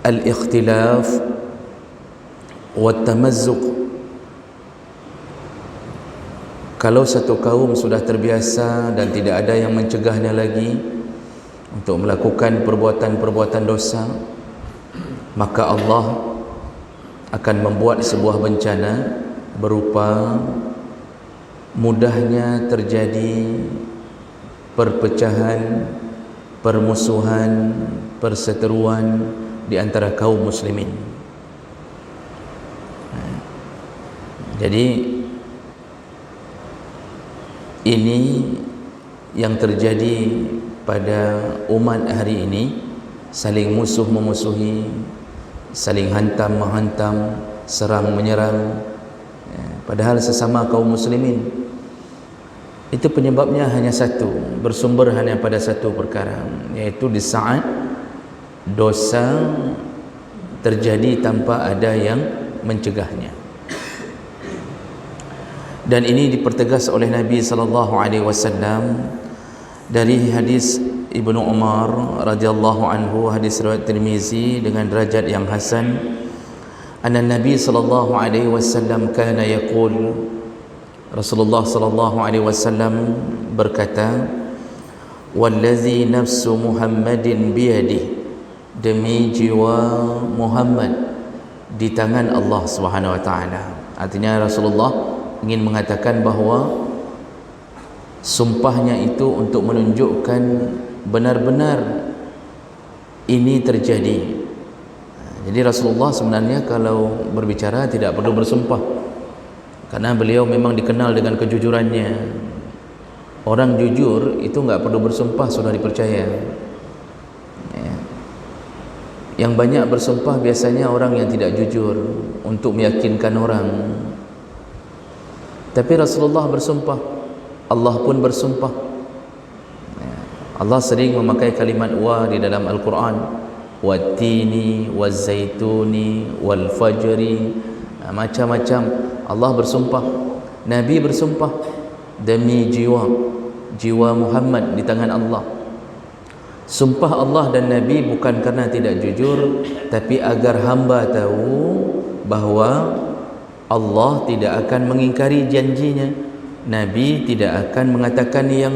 al-ikhtilaf wa tamazzuq. Kalau satu kaum sudah terbiasa dan tidak ada yang mencegahnya lagi untuk melakukan perbuatan-perbuatan dosa, maka Allah akan membuat sebuah bencana berupa mudahnya terjadi perpecahan, permusuhan, perseteruan di antara kaum muslimin. Jadi ini yang terjadi pada umat hari ini, saling musuh memusuhi, saling hantam menghantam, serang menyerang, padahal sesama kaum muslimin. Itu penyebabnya hanya satu, bersumber hanya pada satu perkara, yaitu di saat dosa terjadi tanpa ada yang mencegahnya. Dan ini dipertegas oleh Nabi SAW dari hadis Ibnu Umar radhiyallahu anhu, hadis riwayat Tirmizi dengan derajat yang hasan. Anna Nabi SAW kana yaqul, Rasulullah SAW berkata, wallazi nafsu Muhammadin biyadihi, demi jiwa Muhammad di tangan Allah Subhanahu wa taala. Artinya Rasulullah ingin mengatakan bahawa sumpahnya itu untuk menunjukkan benar-benar ini terjadi. Jadi Rasulullah sebenarnya kalau berbicara tidak perlu bersumpah, karena beliau memang dikenal dengan kejujurannya. Orang jujur itu enggak perlu bersumpah, sudah dipercaya. Yang banyak bersumpah biasanya orang yang tidak jujur untuk meyakinkan orang. Tapi Rasulullah bersumpah, Allah pun bersumpah. Allah sering memakai kalimat wa di dalam Al-Quran, wattini wazzaituni wal fajri, macam-macam Allah bersumpah. Nabi bersumpah demi jiwa Muhammad di tangan Allah. Sumpah Allah dan Nabi bukan karena tidak jujur, tapi agar hamba tahu bahawa Allah tidak akan mengingkari janjinya, Nabi tidak akan mengatakan yang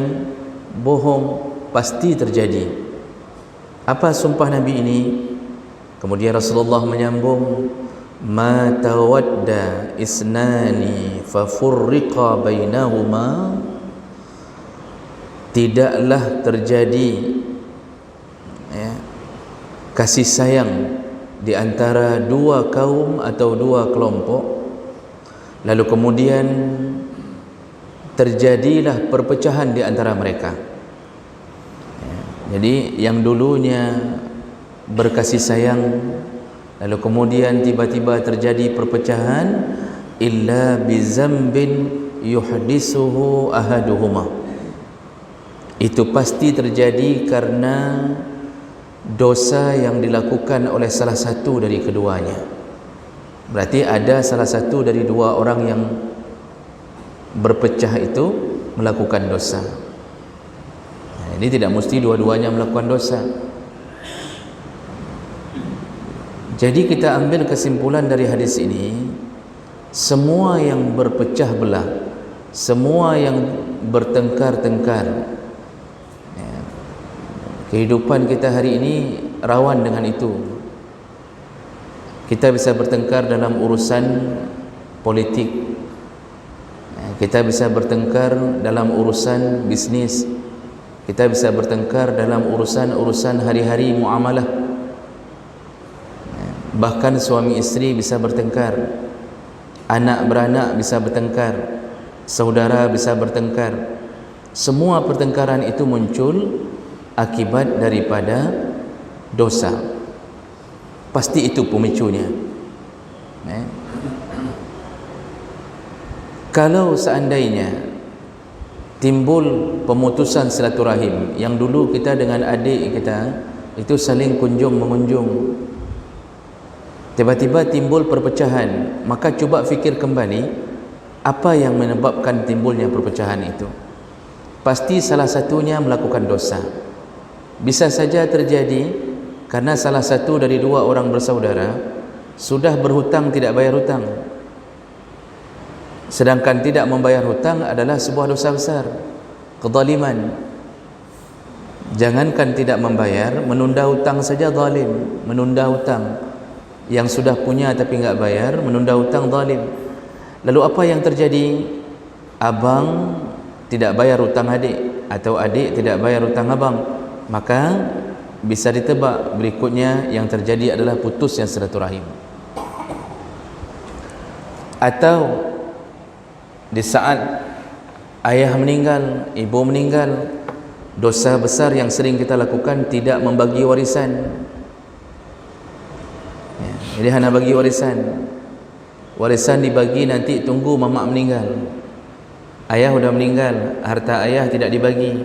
bohong, pasti terjadi. Apa sumpah Nabi ini? Kemudian Rasulullah menyambung, ma tawadda isnani fa furriqa bainahuma, tidaklah terjadi kasih sayang di antara dua kaum atau dua kelompok, lalu kemudian terjadilah perpecahan di antara mereka. Jadi yang dulunya berkasih sayang, lalu kemudian tiba-tiba terjadi perpecahan, illa bizambin yuhdisuhu ahaduhuma, itu pasti terjadi karena dosa yang dilakukan oleh salah satu dari keduanya. Berarti ada salah satu dari dua orang yang berpecah itu melakukan dosa. Ini tidak mesti dua-duanya melakukan dosa. Jadi kita ambil kesimpulan dari hadis ini, semua yang berpecah belah, semua yang bertengkar-tengkar, kehidupan kita hari ini rawan dengan itu. Kita bisa bertengkar dalam urusan politik, kita bisa bertengkar dalam urusan bisnis, kita bisa bertengkar dalam urusan hari-hari muamalah. Bahkan suami istri bisa bertengkar, anak beranak bisa bertengkar, saudara bisa bertengkar. Semua pertengkaran itu muncul akibat daripada dosa. Pasti itu pemicunya. Kalau seandainya timbul pemutusan silaturahim, yang dulu kita dengan adik kita itu saling kunjung mengunjung, tiba-tiba timbul perpecahan, maka cuba fikir kembali apa yang menyebabkan timbulnya perpecahan itu. Pasti salah satunya melakukan dosa. Bisa saja terjadi Karena salah satu dari dua orang bersaudara sudah berhutang tidak bayar hutang, sedangkan tidak membayar hutang adalah sebuah dosa besar, kezaliman. Jangankan tidak membayar, menunda hutang saja zalim. Menunda hutang, yang sudah punya tapi enggak bayar, menunda hutang zalim. Lalu apa yang terjadi? Abang tidak bayar hutang adik, atau adik tidak bayar hutang abang, maka bisa ditebak berikutnya yang terjadi adalah putusnya silaturahim. Atau di saat ayah meninggal, ibu meninggal, dosa besar yang sering kita lakukan tidak membagi warisan. Jadi hanya bagi warisan. Warisan dibagi nanti tunggu mamak meninggal. Ayah sudah meninggal, harta ayah tidak dibagi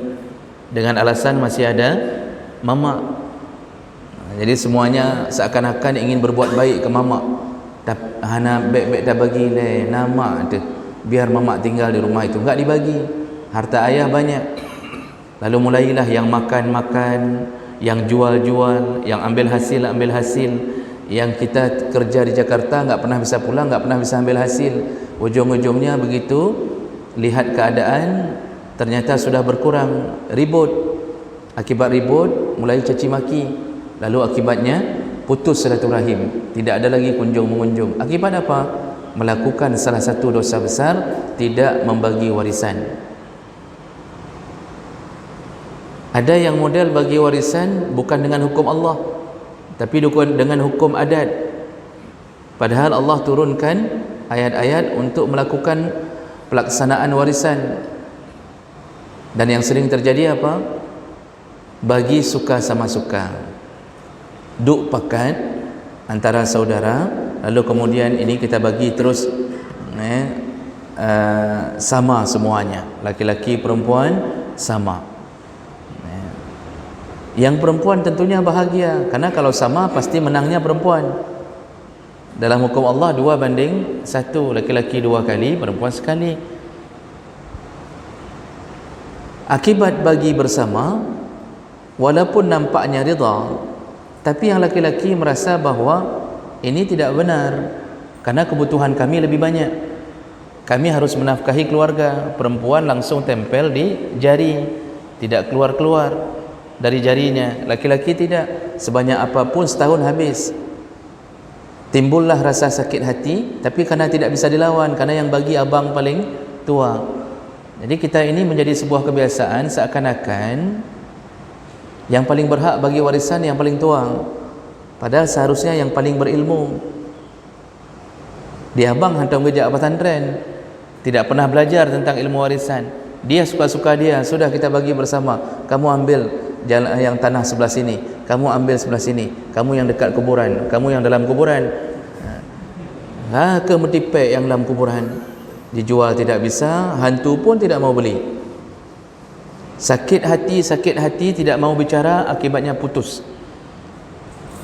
dengan alasan masih ada mamak. Jadi semuanya seakan-akan ingin berbuat baik ke mamak. Hana baik-baik dah bagi le nama tu, biar mamak tinggal di rumah itu, enggak dibagi. Harta ayah banyak. Lalu mulailah yang makan-makan, yang jual-jual, yang ambil hasil. Yang kita kerja di Jakarta enggak pernah bisa pulang, enggak pernah bisa ambil hasil. Ujung-ujungnya begitu lihat keadaan ternyata sudah berkurang, ribut. Akibat ribut mulai caci maki, lalu akibatnya putus silaturahim, tidak ada lagi kunjung-mengunjung. Akibat apa? Melakukan salah satu dosa besar, tidak membagi warisan. Ada yang model bagi warisan bukan dengan hukum Allah, tapi dengan hukum adat. Padahal Allah turunkan ayat-ayat untuk melakukan pelaksanaan warisan. Dan yang sering terjadi apa? Bagi suka sama suka, duk pakat antara saudara, lalu kemudian ini kita bagi terus sama semuanya, laki-laki perempuan sama. Yang perempuan tentunya bahagia, karena kalau sama pasti menangnya perempuan. Dalam hukum Allah 2:1, laki-laki 2 kali, perempuan sekali. Akibat bagi bersama, walaupun nampaknya rida, tapi yang laki-laki merasa bahawa ini tidak benar, karena kebutuhan kami lebih banyak, kami harus menafkahi keluarga. Perempuan langsung tempel di jari, tidak keluar-keluar dari jarinya. Laki-laki tidak, sebanyak apapun setahun habis. Timbullah rasa sakit hati, tapi karena tidak bisa dilawan, karena yang bagi abang paling tua. Jadi kita ini menjadi sebuah kebiasaan, seakan-akan yang paling berhak bagi warisan yang paling tua, padahal seharusnya yang paling berilmu. Dia abang hantar kerja pesantren, tidak pernah belajar tentang ilmu warisan. Dia suka-suka dia, sudah kita bagi bersama. Kamu ambil jalan yang tanah sebelah sini, kamu ambil sebelah sini, kamu yang dekat kuburan, kamu yang dalam kuburan. Ke metipek yang dalam kuburan dijual tidak bisa, hantu pun tidak mau beli. Sakit hati tidak mau bicara, akibatnya putus.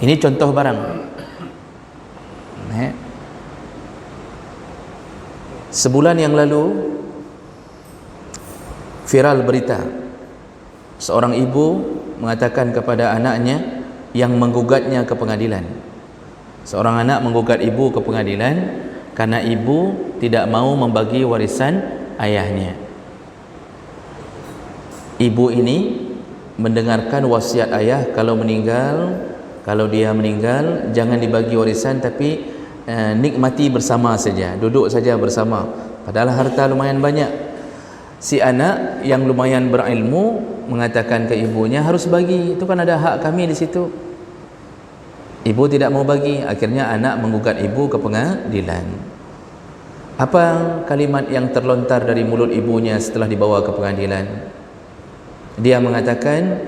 Ini contoh barang. Sebulan yang lalu viral berita, seorang ibu mengatakan kepada anaknya yang menggugatnya ke pengadilan. Seorang anak menggugat ibu ke pengadilan karena ibu tidak mau membagi warisan ayahnya. Ibu ini mendengarkan wasiat ayah, kalau dia meninggal jangan dibagi warisan, tapi nikmati bersama saja, duduk saja bersama. Padahal harta lumayan banyak. Si anak yang lumayan berilmu mengatakan ke ibunya, harus bagi, itu kan ada hak kami di situ. Ibu tidak mau bagi, akhirnya anak menggugat ibu ke pengadilan. Apa kalimat yang terlontar dari mulut ibunya setelah dibawa ke pengadilan? Dia mengatakan,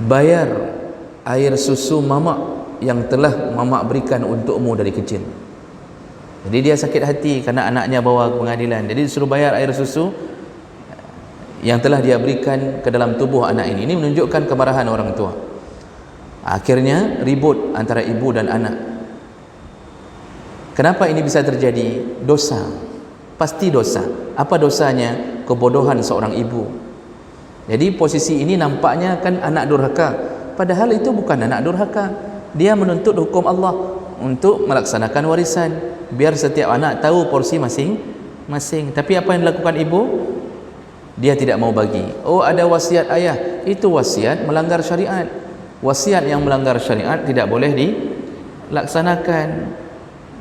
bayar air susu mamak yang telah mamak berikan untukmu dari kecil. Jadi dia sakit hati karena anaknya bawa ke pengadilan, jadi disuruh bayar air susu yang telah dia berikan ke dalam tubuh anak ini. Ini menunjukkan kemarahan orang tua. Akhirnya ribut antara ibu dan anak. Kenapa ini bisa terjadi? Dosa, pasti dosa. Apa dosanya? Kebodohan seorang ibu. Jadi posisi ini nampaknya kan anak durhaka, padahal itu bukan anak durhaka. Dia menuntut hukum Allah untuk melaksanakan warisan, biar setiap anak tahu porsi masing-masing. Tapi apa yang dilakukan ibu? Dia tidak mau bagi. Oh, ada wasiat ayah, itu wasiat melanggar syariat. Wasiat yang melanggar syariat tidak boleh dilaksanakan.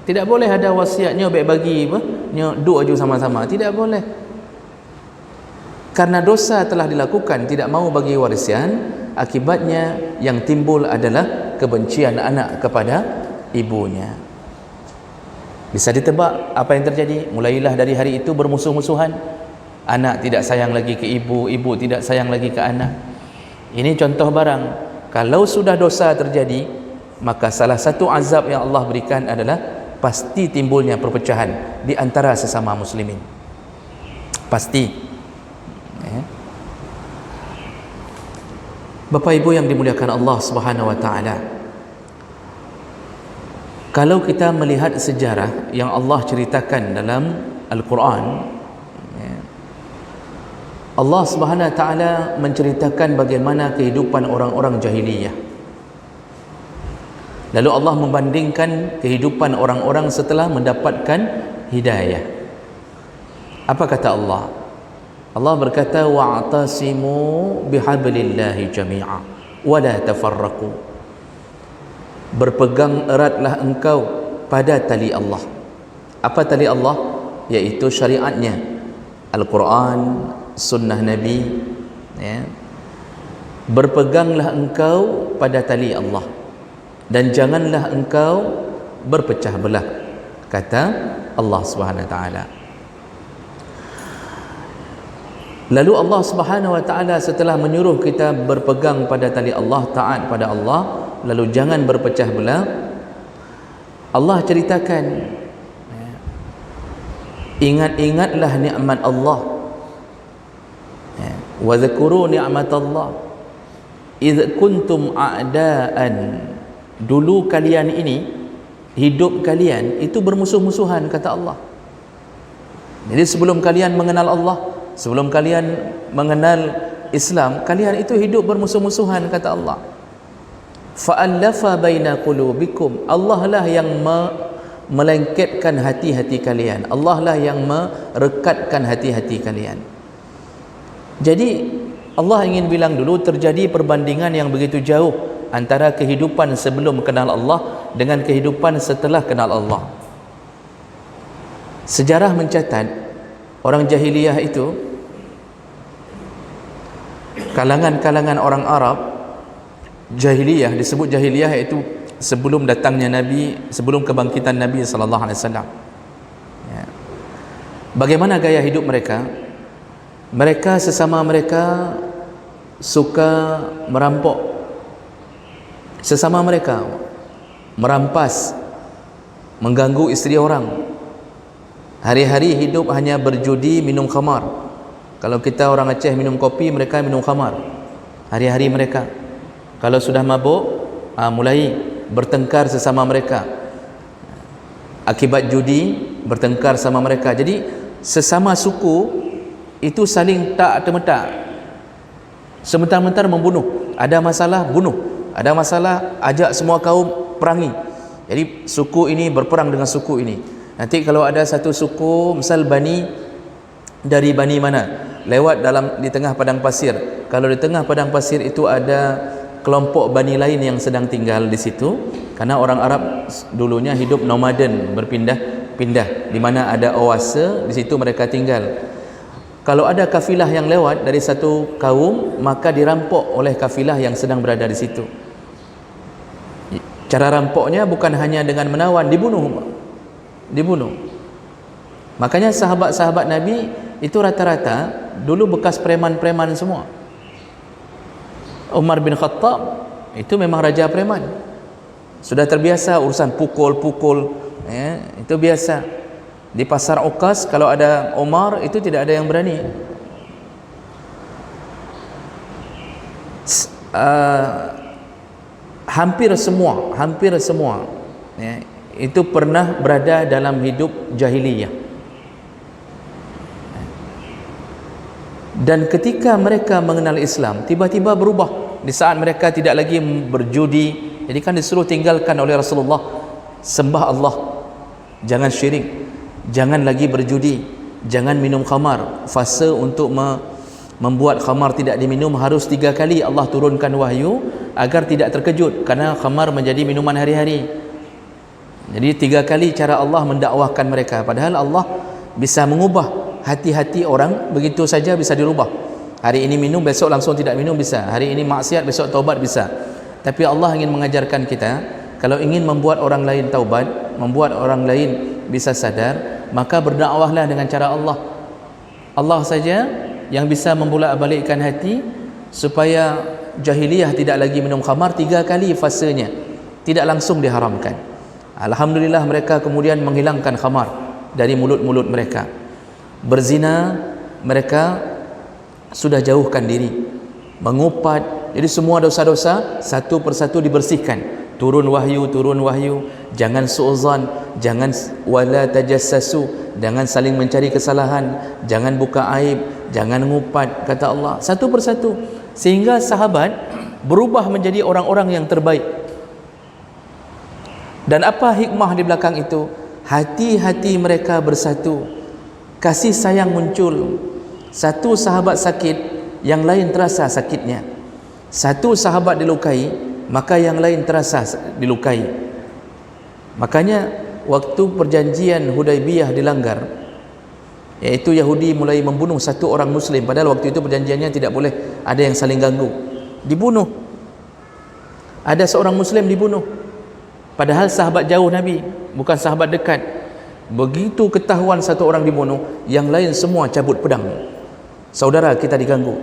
Tidak boleh ada wasiatnya baik bagi apa? Duk aju sama-sama, tidak boleh. Karena dosa telah dilakukan, tidak mau bagi warisan, akibatnya yang timbul adalah kebencian anak kepada ibunya. Bisa ditebak apa yang terjadi? Mulailah dari hari itu bermusuh-musuhan. Anak tidak sayang lagi ke ibu, ibu tidak sayang lagi ke anak. Ini contoh barang. Kalau sudah dosa terjadi, maka salah satu azab yang Allah berikan adalah pasti timbulnya perpecahan di antara sesama muslimin. Pasti. Bapak Ibu yang dimuliakan Allah Subhanahu wa taala, kalau kita melihat sejarah yang Allah ceritakan dalam Al-Quran, Allah Subhanahu wa taala menceritakan bagaimana kehidupan orang-orang jahiliyah. Lalu Allah membandingkan kehidupan orang-orang setelah mendapatkan hidayah. Apa kata Allah? Allah berkata, wa'tasimu bihablillahi jami'a wa la tafarraqu. Berpegang eratlah engkau pada tali Allah. Apa tali Allah? Yaitu syariatnya, Al-Quran, sunnah Nabi, ya. Berpeganglah engkau pada tali Allah dan janganlah engkau berpecah belah, kata Allah Subhanahu wa taala. Lalu Allah Subhanahu wa taala setelah menyuruh kita berpegang pada tali Allah, taat pada Allah, lalu jangan berpecah belah, Allah ceritakan, ingat-ingatlah nikmat Allah, wa dzkuru ni'matallah idz kuntum a'daan. Dulu kalian ini, hidup kalian itu bermusuh-musuhan, kata Allah. Jadi sebelum kalian mengenal Allah, sebelum kalian mengenal Islam, kalian itu hidup bermusuh-musuhan, kata Allah. Fa'allafa baina qulubikum. Allah lah yang melengketkan hati-hati kalian. Allah lah yang merekatkan hati-hati kalian. Jadi Allah ingin bilang dulu terjadi perbandingan yang begitu jauh antara kehidupan sebelum kenal Allah dengan kehidupan setelah kenal Allah. Sejarah mencatat orang jahiliyah itu, kalangan-kalangan orang Arab jahiliyah, disebut jahiliyah itu sebelum datangnya Nabi, sebelum kebangkitan Nabi sallallahu alaihi wasallam. Bagaimana gaya hidup mereka? Mereka sesama mereka suka merampok, sesama mereka merampas, mengganggu isteri orang. Hari-hari hidup hanya berjudi, minum khamar. Kalau kita orang Aceh minum kopi, mereka minum khamar. Hari-hari mereka. Kalau sudah mabuk, mulai bertengkar sesama mereka. Akibat judi, bertengkar sama mereka. Jadi sesama suku itu saling tak termetak, sebentar-bentar membunuh. Ada masalah, bunuh. Ada masalah, ajak semua kaum perangi. Jadi suku ini berperang dengan suku ini. Nanti kalau ada satu suku, misal Bani, dari Bani mana, lewat di tengah padang pasir. Kalau di tengah padang pasir itu ada kelompok Bani lain yang sedang tinggal di situ, karena orang Arab dulunya hidup nomaden, berpindah-pindah. Di mana ada oase, di situ mereka tinggal. Kalau ada kafilah yang lewat dari satu kaum, maka dirampok oleh kafilah yang sedang berada di situ. Cara rampoknya bukan hanya dengan menawan, dibunuh. Makanya sahabat-sahabat Nabi itu rata-rata dulu bekas preman-preman semua. Umar bin Khattab itu memang raja preman, sudah terbiasa urusan pukul-pukul, ya, itu biasa. Di pasar Uqas kalau ada Umar itu tidak ada yang berani. Hampir semua ya, itu pernah berada dalam hidup jahiliyah. Dan ketika mereka mengenal Islam, tiba-tiba berubah. di saat mereka tidak lagi berjudi. Jadi kan disuruh tinggalkan oleh Rasulullah, sembah Allah, jangan syirik, jangan lagi berjudi, jangan minum khamar. Fase untuk membuat khamar tidak diminum harus 3 kali Allah turunkan wahyu agar tidak terkejut, karena khamar menjadi minuman hari-hari. Jadi 3 kali cara Allah mendakwahkan mereka, padahal Allah bisa mengubah hati-hati orang begitu saja, bisa dirubah. Hari ini minum, besok langsung tidak minum, bisa. Hari ini maksiat, besok taubat, bisa. Tapi Allah ingin mengajarkan kita, kalau ingin membuat orang lain taubat, membuat orang lain bisa sadar, maka berdakwahlah dengan cara Allah. Allah saja yang bisa membolak-balikkan hati supaya jahiliyah tidak lagi minum khamar. 3 kali fasenya, tidak langsung diharamkan. Alhamdulillah mereka kemudian menghilangkan khamar dari mulut-mulut mereka. Berzina mereka sudah jauhkan diri, mengupat. Jadi semua dosa-dosa satu persatu dibersihkan. Turun wahyu, jangan su'zan, jangan wala tajassasu, jangan saling mencari kesalahan, jangan buka aib, jangan ngupat, kata Allah, satu persatu, sehingga sahabat berubah menjadi orang-orang yang terbaik. Dan apa hikmah di belakang itu? Hati-hati mereka bersatu, kasih sayang muncul. Satu sahabat sakit, yang lain terasa sakitnya. Satu sahabat dilukai, maka yang lain terasa dilukai. Makanya waktu perjanjian Hudaibiyah dilanggar, yaitu Yahudi mulai membunuh satu orang Muslim, padahal waktu itu perjanjiannya tidak boleh ada yang saling ganggu, dibunuh. Ada seorang Muslim dibunuh, padahal sahabat jauh Nabi, bukan sahabat dekat. Begitu ketahuan satu orang dibunuh, yang lain semua cabut pedang. Saudara kita diganggu,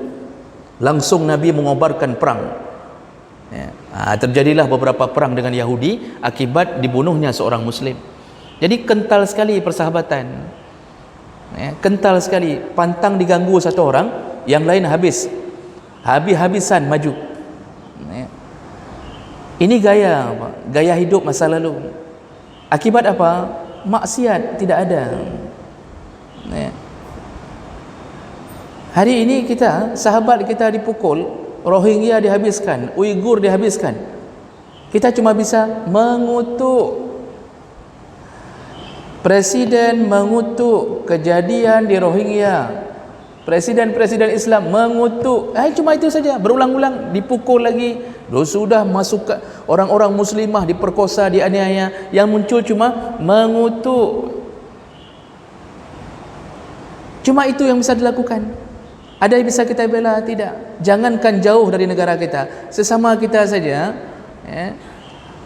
langsung Nabi mengobarkan perang. Terjadilah beberapa perang dengan Yahudi akibat dibunuhnya seorang Muslim. Jadi kental sekali persahabatan, kental sekali. Pantang diganggu satu orang, yang lain habis-habisan maju. Ini gaya hidup masa lalu. Akibat apa? Maksiat tidak ada. Hari ini kita, sahabat kita dipukul, Rohingya dihabiskan, Uighur dihabiskan. Kita cuma bisa mengutuk. Presiden mengutuk kejadian di Rohingya. Presiden-presiden Islam mengutuk. Cuma itu saja, berulang-ulang, dipukul lagi. Sudah masuk ke orang-orang muslimah diperkosa, dianiaya. Yang muncul cuma mengutuk. Cuma itu yang bisa dilakukan. Ada yang bisa kita bela? Tidak. Jangankan jauh dari negara kita, sesama kita saja,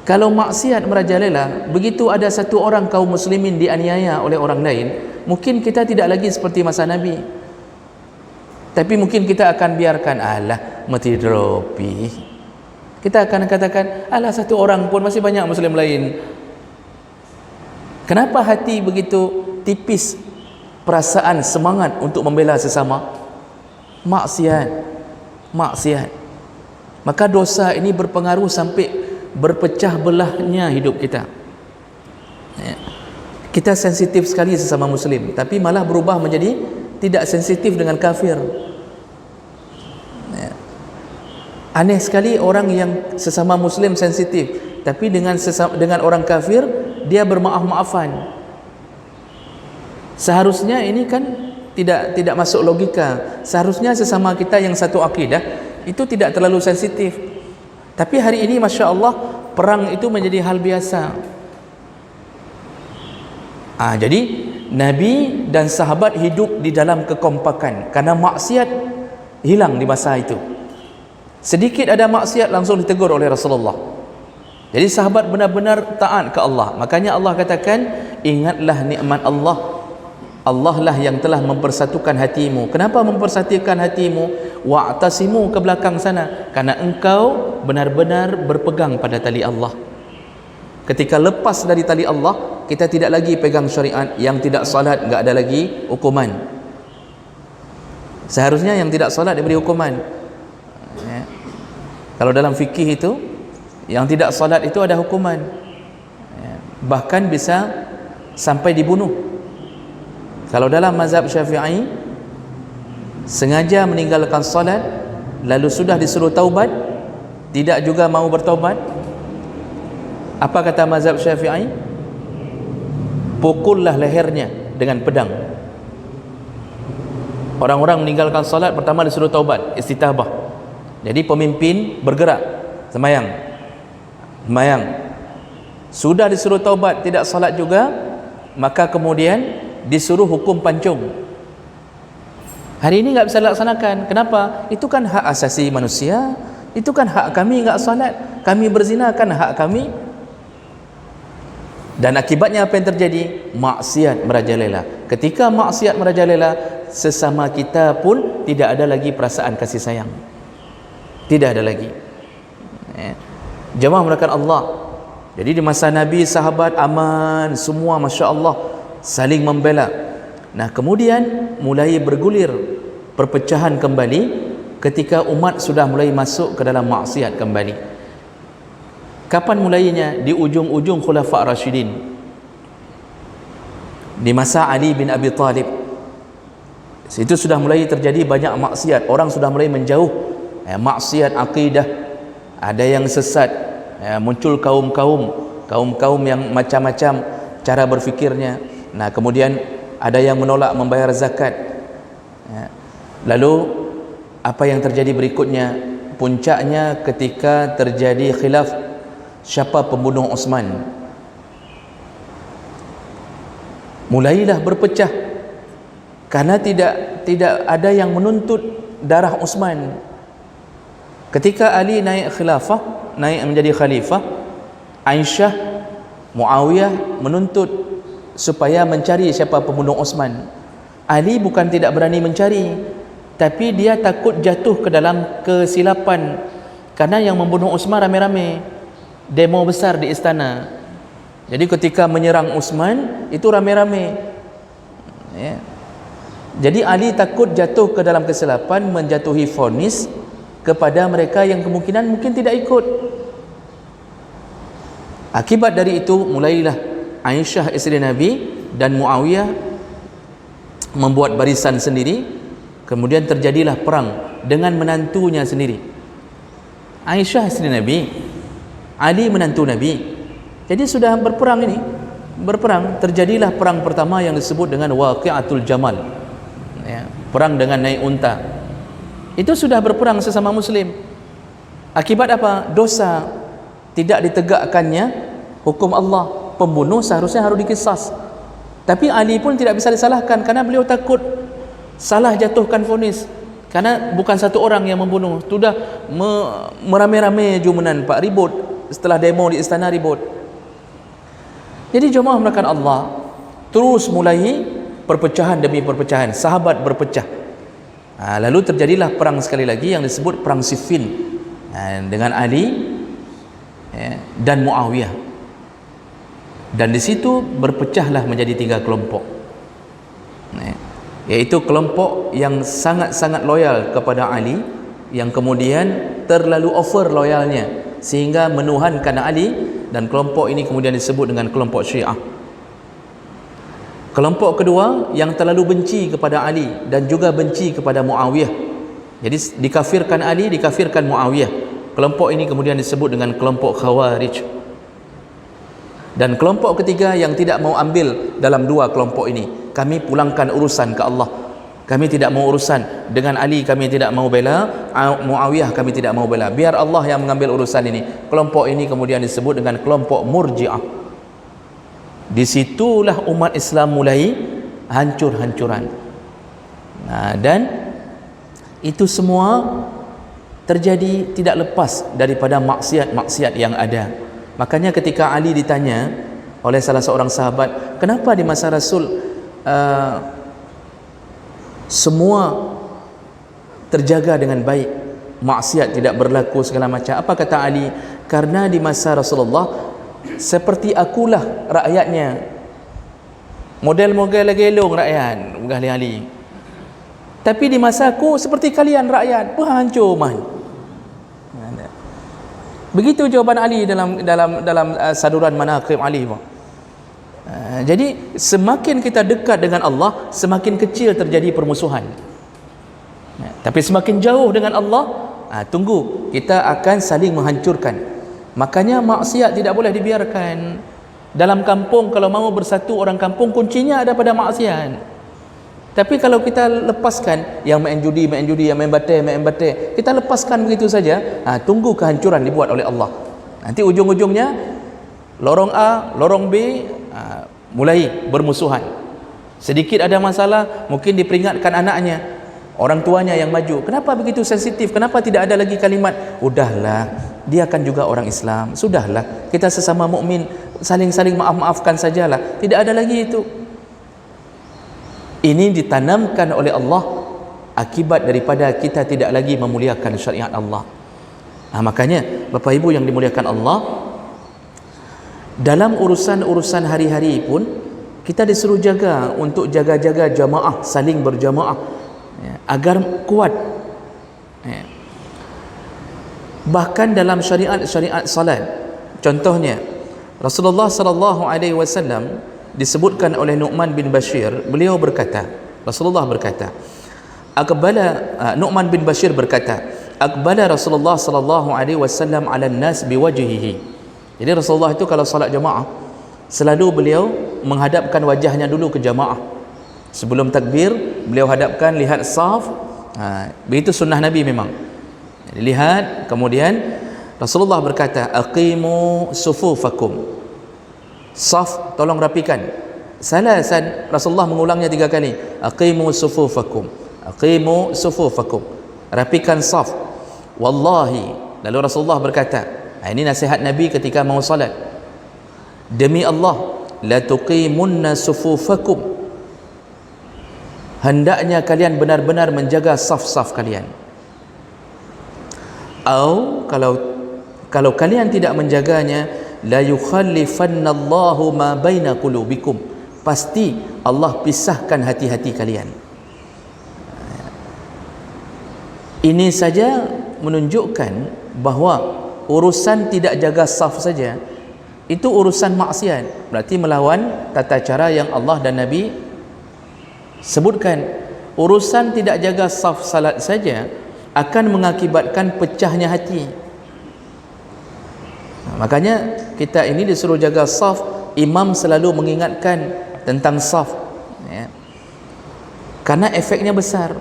kalau maksiat merajalela, begitu ada satu orang kaum muslimin dianiaya oleh orang lain, mungkin kita tidak lagi seperti masa Nabi, tapi mungkin kita akan biarkan, alah mati dropi. Kita akan katakan, alah satu orang pun masih banyak muslim lain. Kenapa hati begitu tipis perasaan semangat untuk membela sesama? Maksiat. Maka dosa ini berpengaruh sampai berpecah belahnya hidup kita. Kita sensitif sekali sesama muslim, tapi malah berubah menjadi tidak sensitif dengan kafir. Aneh sekali orang yang sesama muslim sensitif, tapi dengan orang kafir dia bermaaf-maafan. Seharusnya ini kan tidak masuk logika. Seharusnya sesama kita yang satu akidah itu tidak terlalu sensitif. Tapi hari ini Masya Allah, perang itu menjadi hal biasa. Jadi Nabi dan sahabat hidup di dalam kekompakan, karena maksiat hilang di masa itu. Sedikit ada maksiat langsung ditegur oleh Rasulullah. Jadi sahabat benar-benar taat ke Allah. Makanya Allah katakan, ingatlah nikmat Allah. Allah lah yang telah mempersatukan hatimu. Kenapa mempersatukan hatimu? Wa'tasimu, ke belakang sana, karena engkau benar-benar berpegang pada tali Allah. Ketika lepas dari tali Allah, kita tidak lagi pegang syariat. Yang tidak salat enggak ada lagi hukuman. Seharusnya yang tidak salat diberi hukuman. Kalau dalam fikih itu, yang tidak salat itu ada hukuman. Bahkan bisa sampai dibunuh. Kalau dalam mazhab Syafi'i, sengaja meninggalkan salat lalu sudah disuruh taubat, tidak juga mau bertaubat, apa kata mazhab Syafi'i? Pukullah lehernya dengan pedang. Orang-orang meninggalkan salat, pertama disuruh taubat, istitabah. Jadi pemimpin bergerak, sembahyang. Sudah disuruh taubat, tidak salat juga, maka kemudian disuruh hukum pancung. Hari ini nggak bisa laksanakan. Kenapa? Itu kan hak asasi manusia. Itu kan hak kami nggak salat. Kami berzina kan hak kami. Dan akibatnya apa yang terjadi? Maksiat merajalela. Ketika maksiat merajalela, sesama kita pun tidak ada lagi perasaan kasih sayang. Tidak ada lagi. Jemaah mulakan Allah. Jadi di masa Nabi, sahabat aman, semua Masya Allah saling membela. Nah kemudian mulai bergulir, perpecahan kembali ketika umat sudah mulai masuk ke dalam maksiat kembali. Kapan mulainya? Di ujung-ujung Khulafa' Rasyidin, di masa Ali bin Abi Talib. Situ sudah mulai terjadi banyak maksiat. Orang sudah mulai menjauh maksiat akidah. Ada yang sesat, muncul kaum-kaum yang macam-macam cara berfikirnya. Nah kemudian ada yang menolak membayar zakat. Lalu apa yang terjadi berikutnya? Puncaknya ketika terjadi khilaf siapa pembunuh Utsman. Mulailah berpecah karena tidak ada yang menuntut darah Utsman. Ketika Ali naik menjadi khalifah, Aisyah, Muawiyah menuntut supaya mencari siapa pembunuh Utsman. Ali bukan tidak berani mencari, tapi dia takut jatuh ke dalam kesilapan, karena yang membunuh Utsman rame-rame, demo besar di istana. Jadi ketika menyerang Utsman itu rame-rame, ya. Jadi Ali takut jatuh ke dalam kesilapan, menjatuhi vonis kepada mereka yang kemungkinan mungkin tidak ikut. Akibat dari itu mulailah Aisyah isteri Nabi dan Muawiyah membuat barisan sendiri. Kemudian terjadilah perang dengan menantunya sendiri. Aisyah isteri Nabi, Ali menantu Nabi. Jadi sudah berperang ini. Terjadilah perang pertama yang disebut dengan Waqi'atul Jamal, ya, perang dengan naik unta. Itu sudah berperang sesama muslim. Akibat apa? Dosa, tidak ditegakkannya hukum Allah. Pembunuh seharusnya harus dikisas. Tapi Ali pun tidak bisa disalahkan karena beliau takut salah jatuhkan vonis. Karena bukan satu orang yang membunuh, sudah merame-rame jumunan Pak, ribut. Setelah demo di istana ribut. Jadi jemaah melakukan Allah, terus mulai perpecahan demi perpecahan, sahabat berpecah. Lalu terjadilah perang sekali lagi yang disebut perang Siffin, dengan Ali dan Muawiyah. Dan di situ berpecahlah menjadi 3 kelompok, yaitu kelompok yang sangat-sangat loyal kepada Ali, yang kemudian terlalu over loyalnya sehingga menuhankan Ali, dan kelompok ini kemudian disebut dengan kelompok Syiah. Kelompok kedua yang terlalu benci kepada Ali dan juga benci kepada Muawiyah. Jadi dikafirkan Ali, dikafirkan Muawiyah. Kelompok ini kemudian disebut dengan kelompok Khawarij. Dan kelompok ketiga yang tidak mau ambil dalam 2 kelompok ini, kami pulangkan urusan ke Allah. Kami tidak mau urusan dengan Ali, kami tidak mau bela Muawiyah, kami tidak mau bela, biar Allah yang mengambil urusan ini. Kelompok ini kemudian disebut dengan kelompok Murji'ah. Disitulah umat Islam mulai hancur-hancuran. Dan itu semua terjadi tidak lepas daripada maksiat-maksiat yang ada. Makanya ketika Ali ditanya oleh salah seorang sahabat, kenapa di masa Rasul semua terjaga dengan baik, maksiat tidak berlaku segala macam? Apa kata Ali? Karena di masa Rasulullah seperti akulah rakyatnya, model-model lagi elong rakyat Ali. Tapi di masa aku seperti kalian rakyat, hancur man. Begitu jawaban Ali dalam saduran manaqib Ali. Jadi semakin kita dekat dengan Allah, semakin kecil terjadi permusuhan. Tapi semakin jauh dengan Allah, tunggu, kita akan saling menghancurkan. Makanya maksiat tidak boleh dibiarkan. Dalam kampung kalau mau bersatu orang kampung, kuncinya ada pada maksiat. Tapi kalau kita lepaskan, yang main judi, yang main batai, kita lepaskan begitu saja, tunggu kehancuran dibuat oleh Allah. Nanti ujung-ujungnya lorong A, lorong B mulai bermusuhan. Sedikit ada masalah, mungkin diperingatkan anaknya, orang tuanya yang maju. Kenapa begitu sensitif? Kenapa tidak ada lagi kalimat, udahlah, dia kan juga orang Islam, sudahlah, kita sesama mukmin, saling-saling maaf-maafkan sajalah. Tidak ada lagi itu. Ini ditanamkan oleh Allah akibat daripada kita tidak lagi memuliakan syariat Allah. Makanya Bapak Ibu yang dimuliakan Allah, dalam urusan-urusan hari-hari pun kita disuruh jaga untuk jaga-jaga jamaah, saling berjamaah, agar kuat. Bahkan dalam syariat salat, contohnya Rasulullah sallallahu alaihi wasallam disebutkan oleh Nu'man bin Bashir, beliau berkata, Rasulullah berkata, Nu'man bin Bashir berkata, aqbala Rasulullah sallallahu alaihi wasallam 'ala an-nas biwajhihi. Jadi Rasulullah itu kalau salat jamaah, selalu beliau menghadapkan wajahnya dulu ke jamaah. Sebelum takbir, beliau hadapkan, lihat saf. Begitu sunnah Nabi memang. Lihat, kemudian Rasulullah berkata, aqimu sufufakum. Saf, tolong rapikan. Salasan, Rasulullah mengulangnya 3 kali. Aqimu sufufakum. Aqimu sufufakum. Rapikan saf. Wallahi, lalu Rasulullah berkata, ini nasihat Nabi ketika mau salat, demi Allah, la tuqimunna sufufakum, hendaknya kalian benar-benar menjaga saf-saf kalian. Atau kalau kalian tidak menjaganya, la yukhallifannallahu ma baina qulubikum, pasti Allah pisahkan hati-hati kalian. Ini saja menunjukkan bahawa urusan tidak jaga saf saja itu urusan maksiat, berarti melawan tata cara yang Allah dan Nabi sebutkan. Urusan tidak jaga saf salat saja akan mengakibatkan pecahnya hati. Makanya kita ini disuruh jaga saf. Imam selalu mengingatkan tentang saf, karena efeknya besar.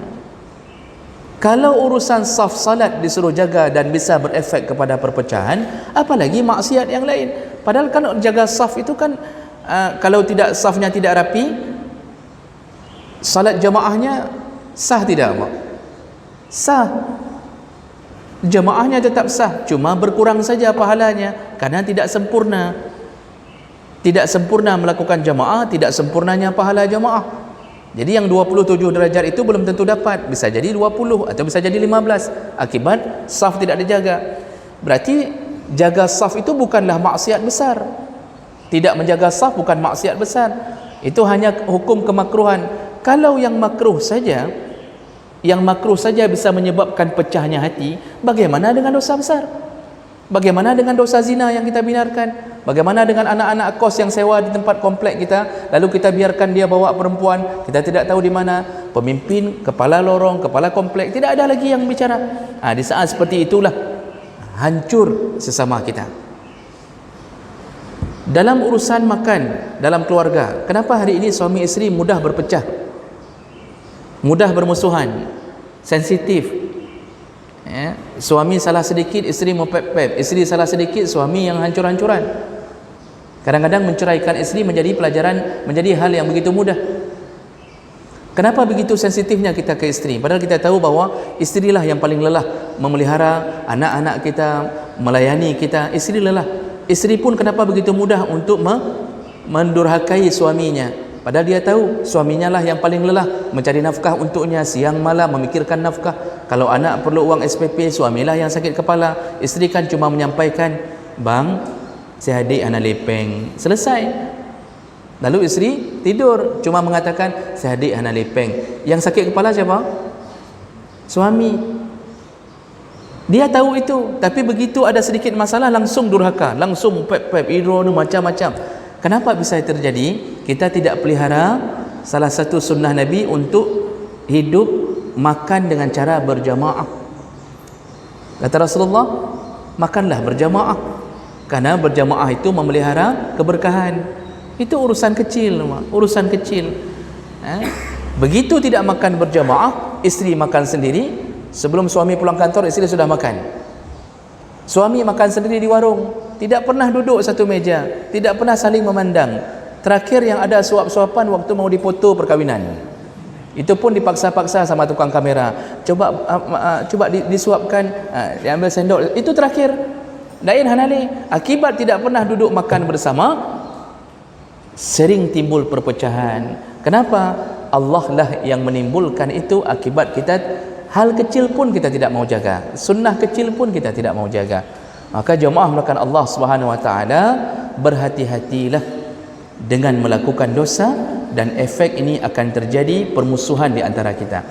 Kalau urusan saf salat disuruh jaga dan bisa berefek kepada perpecahan, apalagi maksiat yang lain. Padahal kan jaga saf itu kan, kalau tidak, safnya tidak rapi, salat jamaahnya sah tidak, Mak? Sah. Jamaahnya tetap sah, cuma berkurang saja pahalanya karena tidak sempurna. Tidak sempurna melakukan jamaah, tidak sempurnanya pahala jamaah. Jadi yang 27 derajat itu belum tentu dapat, bisa jadi 20 atau bisa jadi 15 akibat saf tidak dijaga. Berarti jaga saf itu bukanlah maksiat besar. Tidak menjaga saf bukan maksiat besar. Itu hanya hukum kemakruhan. Kalau yang makruh saja bisa menyebabkan pecahnya hati, bagaimana dengan dosa besar? Bagaimana dengan dosa zina yang kita benarkan? Bagaimana dengan anak-anak kos yang sewa di tempat komplek kita, lalu kita biarkan dia bawa perempuan, kita tidak tahu di mana, pemimpin, kepala lorong, kepala komplek, tidak ada lagi yang bicara. Di saat seperti itulah hancur sesama kita. Dalam urusan makan dalam keluarga, kenapa hari ini suami isteri mudah berpecah, mudah bermusuhan, sensitif? Suami salah sedikit, isteri mepep-pep, isteri salah sedikit, suami yang hancur-hancuran. Kadang-kadang menceraikan isteri menjadi pelajaran, menjadi hal yang begitu mudah. Kenapa begitu sensitifnya kita ke isteri? Padahal kita tahu bahawa isterilah yang paling lelah memelihara anak-anak kita, melayani kita. Isteri lelah. Isteri pun kenapa begitu mudah untuk mendurhakai suaminya? Padahal dia tahu suaminya lah yang paling lelah mencari nafkah untuknya, siang malam memikirkan nafkah. Kalau anak perlu uang SPP, suamilah yang sakit kepala. Isteri kan cuma menyampaikan, bang, saya adik anak lepeng, selesai. Lalu isteri tidur, cuma mengatakan saya adik anak lepeng. Yang sakit kepala siapa? Suami. Dia tahu itu, tapi begitu ada sedikit masalah langsung durhaka, langsung pep-pep, ironu, macam-macam. Kenapa bisa terjadi? Kita tidak pelihara salah satu sunnah Nabi untuk hidup makan dengan cara berjamaah. Kata Rasulullah, makanlah berjamaah, karena berjamaah itu memelihara keberkahan. Itu urusan kecil, urusan kecil. Begitu tidak makan berjamaah, isteri makan sendiri. Sebelum suami pulang kantor, isteri sudah makan. Suami makan sendiri di warung, tidak pernah duduk satu meja, tidak pernah saling memandang. Terakhir yang ada suap-suapan waktu mau dipoto perkahwinan. Itu pun dipaksa-paksa sama tukang kamera. Coba disuapkan, diambil sendok. Itu terakhir. Dain hanali. Akibat tidak pernah duduk makan bersama, sering timbul perpecahan. Kenapa? Allah lah yang menimbulkan itu. Akibat kita hal kecil pun kita tidak mau jaga, sunnah kecil pun kita tidak mau jaga. Maka jemaah melakukan Allah Subhanahu wa taala, berhati-hatilah dengan melakukan dosa, dan efek ini akan terjadi permusuhan di antara kita.